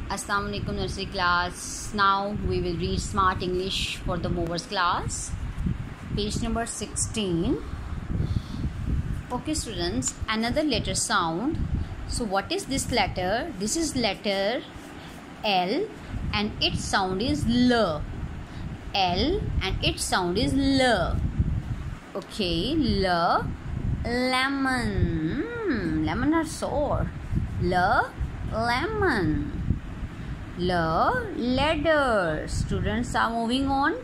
Assalamu alaikum nursery class. Now we will read Smart English for the movers class. Page number 16. Okay students, another letter sound. So what is this letter? This is letter L and its sound is L. L and its sound is L. Okay, L. Lemon. Lemon are sour. L. Lemon. Ladder. Students are moving on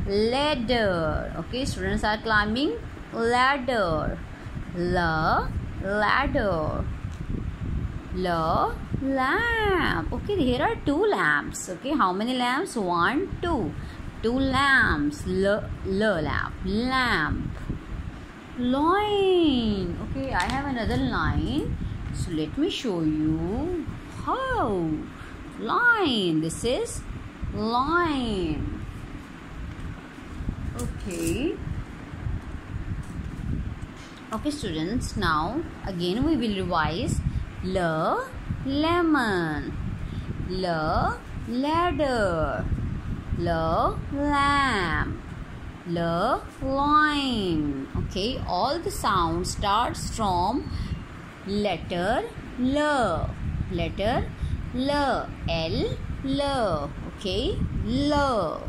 ladder. Okay, students are climbing ladder. Ladder. Lamp. Okay, here are two lamps. Okay, how many lamps? 1, 2. 2 lamps. Lamp. Lamp. Line. Okay, I have another line. So let me show you how. Line. This is line. Okay. Okay, students. Now again we will revise. Lemon. Ladder. Lamp. Line. Okay, all the sound starts from letter L. Letter L. Okay, L.